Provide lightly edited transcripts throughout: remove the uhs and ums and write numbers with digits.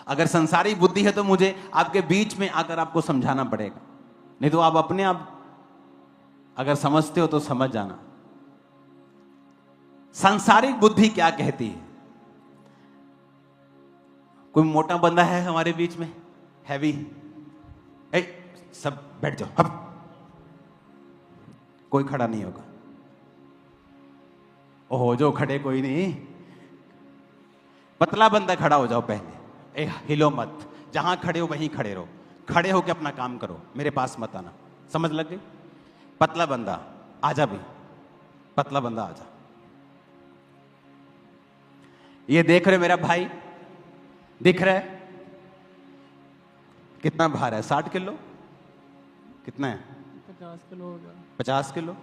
अगर संसारिक बुद्धि है तो मुझे आपके बीच में आकर आपको समझाना पड़ेगा, नहीं तो आप अपने आप अगर समझते हो तो समझ जाना। सांसारिक बुद्धि क्या कहती है? कोई मोटा बंदा है हमारे बीच में, हैवी, सब बैठ जाओ, अब कोई खड़ा नहीं होगा। ओहो, जो खड़े कोई नहीं, पतला बंदा खड़ा हो जाओ पहले, हिलो मत, जहां खड़े हो वहीं खड़े रहो, खड़े होकर अपना काम करो, मेरे पास मत आना। समझ लग गई? पतला बंदा आजा भी, पतला बंदा आजा। ये देख रहे मेरा भाई, दिख रहा है कितना भार है? 60 किलो? कितना है? 50 किलो हो गया। 50 किलो।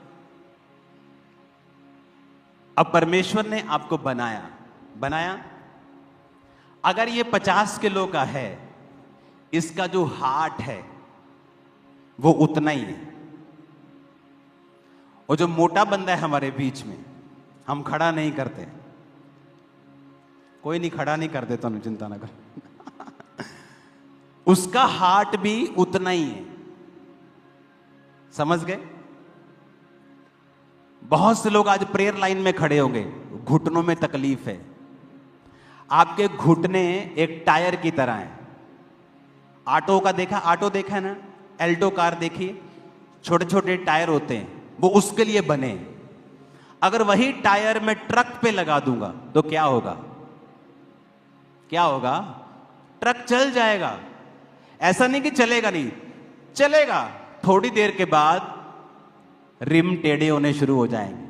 अब परमेश्वर ने आपको बनाया, अगर ये 50 किलो का है, इसका जो हार्ट है वो उतना ही है। और जो मोटा बंदा है हमारे बीच में, हम खड़ा नहीं करते, कोई नहीं खड़ा नहीं कर देता, तो चिंता ना कर उसका हार्ट भी उतना ही है। समझ गए? बहुत से लोग आज प्रेयर लाइन में खड़े होंगे, घुटनों में तकलीफ है। आपके घुटने एक टायर की तरह है। ऑटो देखा है ना? एल्टो कार देखिए, छोटे छोटे टायर होते हैं, वो उसके लिए बने। अगर वही टायर मैं ट्रक पे लगा दूंगा तो क्या होगा? ट्रक चल जाएगा। ऐसा नहीं कि चलेगा नहीं, चलेगा। थोड़ी देर के बाद रिम टेढ़े होने शुरू हो जाएंगे,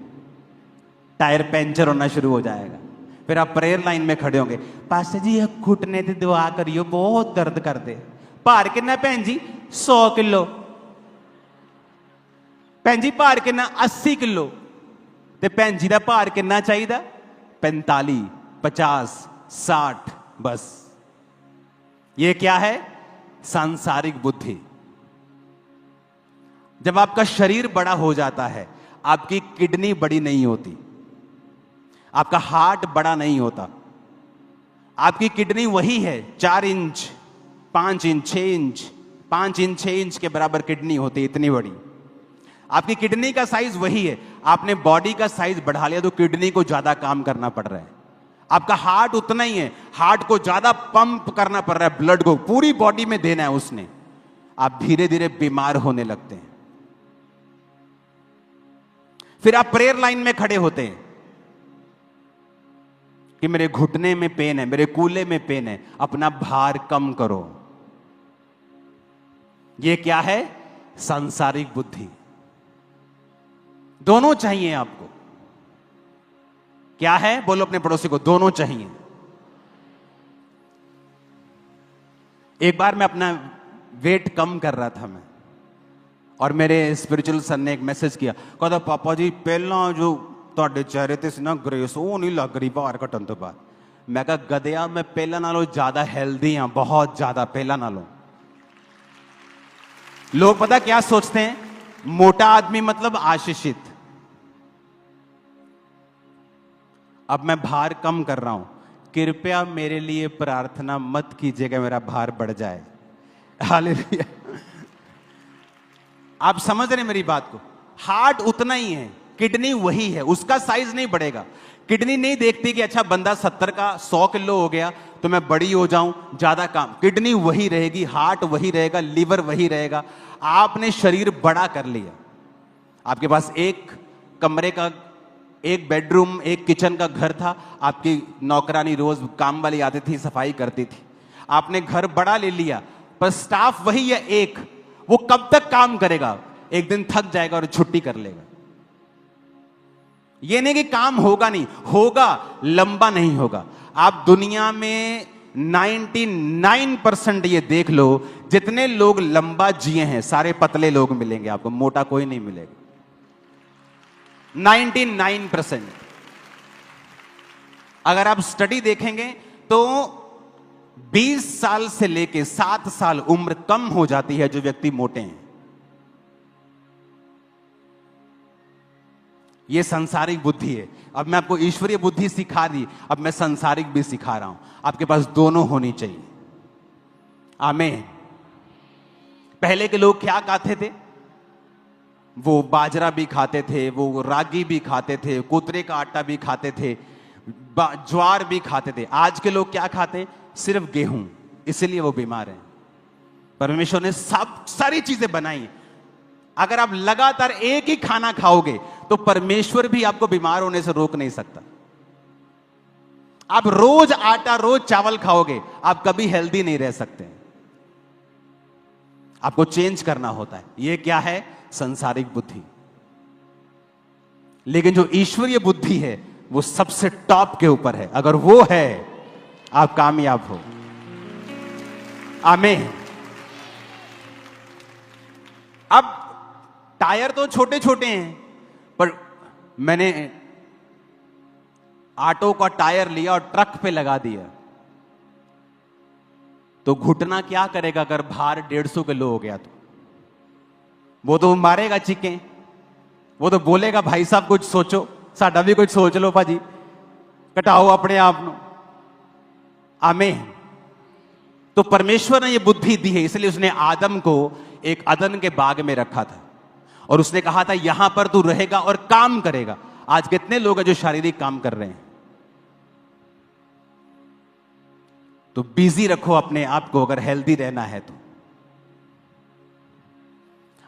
टायर पंचर होना शुरू हो जाएगा। फिर आप प्रेयर लाइन में खड़े होंगे, पास्टर जी घुटने से दुआ करियो, बहुत दर्द कर दे। भार कितना भैन जी? 100 किलो। भैन जी भार कितना? 80 किलो। ते भैन जी का भार कितना चाहिए? 45, 50, 60। बस ये क्या है? सांसारिक बुद्धि। जब आपका शरीर बड़ा हो जाता है, आपकी किडनी बड़ी नहीं होती, आपका हार्ट बड़ा नहीं होता, आपकी किडनी वही है, 4 inch 5 inch 6 inch 5 inch 6 inch के बराबर किडनी होती है, इतनी बड़ी। आपकी किडनी का साइज वही है, आपने बॉडी का साइज बढ़ा लिया तो किडनी को ज्यादा काम करना पड़ रहा है। आपका हार्ट उतना ही है, हार्ट को ज्यादा पंप करना पड़ रहा है, ब्लड को पूरी बॉडी में देना है उसने। आप धीरे धीरे बीमार होने लगते हैं। फिर आप प्रेयर लाइन में खड़े होते हैं कि मेरे घुटने में पेन है, मेरे कूल्हे में पेन है, अपना भार कम करो। यह क्या है? सांसारिक बुद्धि। दोनों चाहिए आपको। क्या है? बोलो अपने पड़ोसी को, दोनों चाहिए। एक बार मैं अपना वेट कम कर रहा था मैं, और मेरे स्पिरिचुअल सर ने एक मैसेज किया, कहता पापा जी पहला जो ਤੁਹਾਡੇ चेहरे ते सी ना ग्रेस ਉਹ नहीं लग रही भार घटन तो बाद। मैं कहा गधया, मैं पहला नालों ज्यादा हेल्दी हाँ, बहुत ज्यादा पहला नालों। लोग पता क्या सोचते हैं? मोटा आदमी मतलब आशीषित। अब मैं भार कम कर रहा हूं, कृपया मेरे लिए प्रार्थना मत कीजिएगा मेरा भार बढ़ जाए। हालेलुया। आप समझ रहे मेरी बात को? हार्ट उतना ही है, किडनी वही है, उसका साइज नहीं बढ़ेगा। किडनी नहीं देखती कि अच्छा बंदा 70 का 100 किलो हो गया तो मैं बड़ी हो जाऊं, ज्यादा काम। किडनी वही रहेगी, हार्ट वही रहेगा, लीवर वही रहेगा। आपने शरीर बड़ा कर लिया। आपके पास एक कमरे का, एक बेडरूम, एक किचन का घर था, आपकी नौकरानी रोज काम वाली आती थी, सफाई करती थी। आपने घर बड़ा ले लिया, पर स्टाफ वही है एक, वो कब तक काम करेगा? एक दिन थक जाएगा और छुट्टी कर लेगा। ये नहीं कि काम होगा नहीं, होगा, लंबा नहीं होगा। आप दुनिया में 99% ये देख लो, जितने लोग लंबा जिए हैं सारे पतले लोग मिलेंगे आपको, मोटा कोई नहीं मिलेगा। 99%। अगर आप स्टडी देखेंगे तो 20 साल से लेके 7 साल उम्र कम हो जाती है जो व्यक्ति मोटे हैं। यह सांसारिक बुद्धि है। अब मैं आपको ईश्वरीय बुद्धि सिखा दी, अब मैं सांसारिक भी सिखा रहा हूं। आपके पास दोनों होनी चाहिए। आमीन। पहले के लोग क्या खाते थे? वो बाजरा भी खाते थे, वो रागी भी खाते थे, कुतरे का आटा भी खाते थे, ज्वार भी खाते थे। आज के लोग क्या खाते हैं? सिर्फ गेहूं, इसलिए वो बीमार हैं। परमेश्वर ने सब सारी चीजें बनाई। अगर आप लगातार एक ही खाना खाओगे तो परमेश्वर भी आपको बीमार होने से रोक नहीं सकता। आप रोज आटा रोज चावल खाओगे, आप कभी हेल्दी नहीं रह सकते। आपको चेंज करना होता है। यह क्या है? संसारिक बुद्धि। लेकिन जो ईश्वरीय बुद्धि है वो सबसे टॉप के ऊपर है। अगर वो है, आप कामयाब हो। आमीन। अब टायर तो छोटे छोटे हैं, पर मैंने ऑटो का टायर लिया और ट्रक पे लगा दिया, तो घुटना क्या करेगा? अगर भार 150 किलो हो गया तो वो तो मारेगा चिके, वो तो बोलेगा भाई साहब कुछ सोचो, साडा भी कुछ सोच लो भाजी, कटाओ अपने आप नो। आमीन। तो परमेश्वर ने ये बुद्धि दी है, इसलिए उसने आदम को एक अदन के बाग में रखा था और उसने कहा था यहां पर तू रहेगा और काम करेगा। आज कितने लोग हैं जो शारीरिक काम कर रहे हैं? तो बिजी रखो अपने आप को अगर हेल्दी रहना है तो।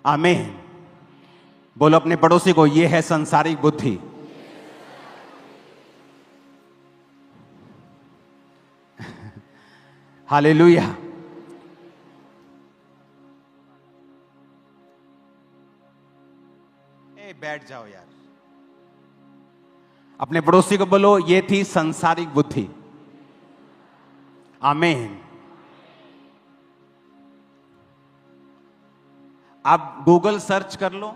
आमीन। बोलो अपने पड़ोसी को, यह है संसारिक बुद्धि। हालेलुया। बैठ जाओ यार। अपने पड़ोसी को बोलो, यह थी संसारिक बुद्धि। आमीन। आप गूगल सर्च कर लो,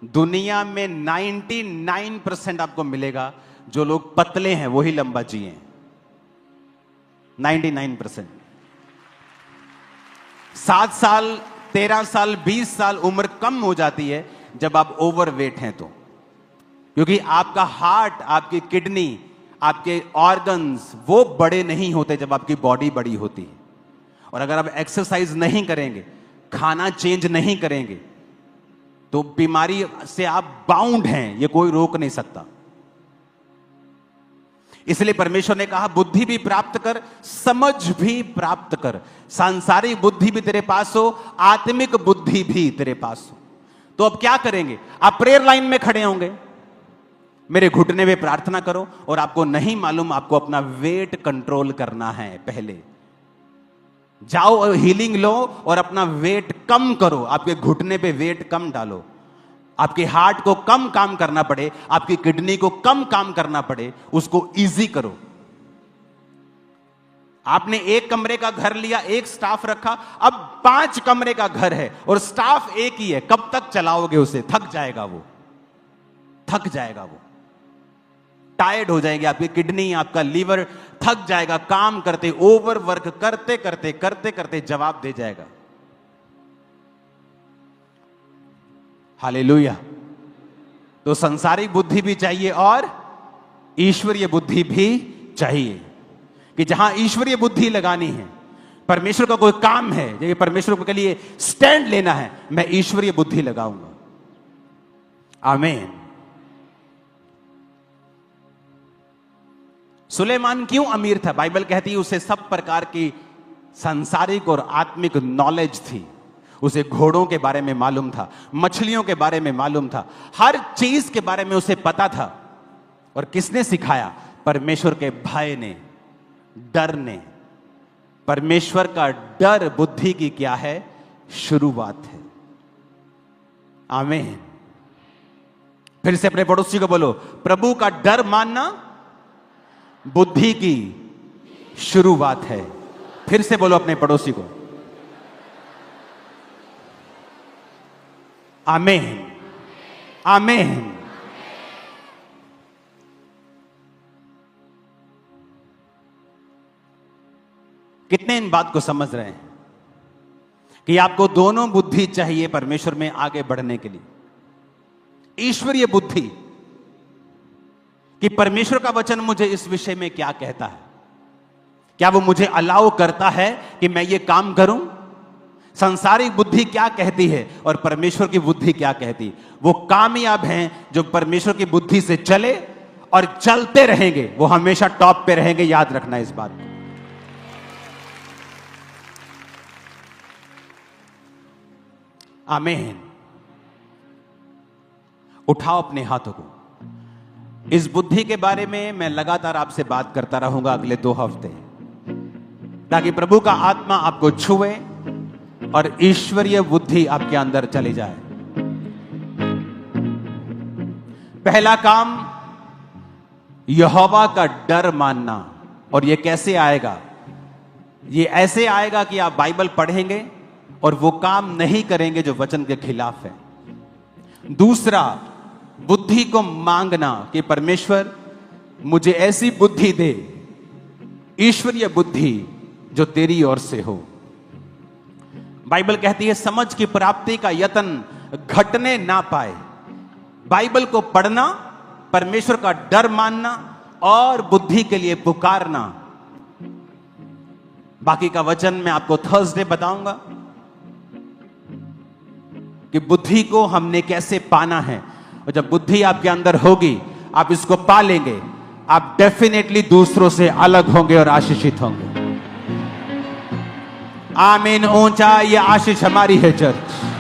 दुनिया में 99% आपको मिलेगा जो लोग पतले हैं वही लंबा जिए। 99%। 7 साल 13 साल 20 साल उम्र कम हो जाती है जब आप ओवरवेट हैं तो, क्योंकि आपका हार्ट, आपकी किडनी, आपके ऑर्गन्स वो बड़े नहीं होते जब आपकी बॉडी बड़ी होती है। और अगर आप एक्सरसाइज नहीं करेंगे, खाना चेंज नहीं करेंगे, तो बीमारी से आप बाउंड हैं, ये कोई रोक नहीं सकता। इसलिए परमेश्वर ने कहा बुद्धि भी प्राप्त कर, समझ भी प्राप्त कर। सांसारिक बुद्धि भी तेरे पास हो, आत्मिक बुद्धि भी तेरे पास हो। तो अब क्या करेंगे? आप प्रेयर लाइन में खड़े होंगे, मेरे घुटने में प्रार्थना करो, और आपको नहीं मालूम आपको अपना वेट कंट्रोल करना है। पहले जाओ और हीलिंग लो और अपना वेट कम करो। आपके घुटने पे वेट कम डालो, आपके हार्ट को कम काम करना पड़े, आपकी किडनी को कम काम करना पड़े, उसको इजी करो। आपने एक कमरे का घर लिया, एक स्टाफ रखा, अब 5 कमरे का घर है और स्टाफ एक ही है, कब तक चलाओगे उसे? थक जाएगा वो, थक जाएगा वो, टायर्ड हो जाएगी आपकी किडनी, आपका लीवर थक जाएगा काम करते, ओवर वर्क करते करते करते करते जवाब दे जाएगा। हालेलुया। तो संसारिक बुद्धि भी चाहिए और ईश्वरीय बुद्धि भी चाहिए, कि जहां ईश्वरीय बुद्धि लगानी है, परमेश्वर का कोई काम है, ये परमेश्वर के लिए स्टैंड लेना है, मैं ईश्वरीय बुद्धि लगाऊंगा। आमीन। सुलेमान क्यों अमीर था? बाइबल कहती है उसे सब प्रकार की सांसारिक और आत्मिक नॉलेज थी। उसे घोड़ों के बारे में मालूम था, मछलियों के बारे में मालूम था, हर चीज के बारे में उसे पता था। और किसने सिखाया? परमेश्वर के भय ने, डर ने। परमेश्वर का डर बुद्धि की क्या है? शुरुआत है। आमीन। फिर से अपने पड़ोसी को बोलो, प्रभु का डर मानना बुद्धि की शुरुआत है। फिर से बोलो अपने पड़ोसी को। आमीन, आमीन। कितने इन बात को समझ रहे हैं कि आपको दोनों बुद्धि चाहिए परमेश्वर में आगे बढ़ने के लिए? ईश्वरीय बुद्धि कि परमेश्वर का वचन मुझे इस विषय में क्या कहता है, क्या वो मुझे अलाउ करता है कि मैं ये काम करूं? संसारिक बुद्धि क्या कहती है और परमेश्वर की बुद्धि क्या कहती है? वो कामयाब हैं जो परमेश्वर की बुद्धि से चले और चलते रहेंगे, वो हमेशा टॉप पे रहेंगे। याद रखना इस बात को। आमीन। उठाओ अपने हाथों को। इस बुद्धि के बारे में मैं लगातार आपसे बात करता रहूंगा अगले 2 हफ्ते, ताकि प्रभु का आत्मा आपको छुए और ईश्वरीय बुद्धि आपके अंदर चली जाए। पहला काम, यहोवा का डर मानना। और यह कैसे आएगा? यह ऐसे आएगा कि आप बाइबल पढ़ेंगे और वो काम नहीं करेंगे जो वचन के खिलाफ है। दूसरा, बुद्धि को मांगना कि परमेश्वर मुझे ऐसी बुद्धि दे, ईश्वरीय बुद्धि जो तेरी ओर से हो। बाइबल कहती है समझ की प्राप्ति का यत्न घटने ना पाए। बाइबल को पढ़ना, परमेश्वर का डर मानना और बुद्धि के लिए पुकारना। बाकी का वचन मैं आपको थर्सडे बताऊंगा कि बुद्धि को हमने कैसे पाना है। और जब बुद्धि आपके अंदर होगी, आप इसको पा लेंगे, आप डेफिनेटली दूसरों से अलग होंगे और आशीषित होंगे। आमीन। ऊंचा ये आशीष हमारी है चर्च।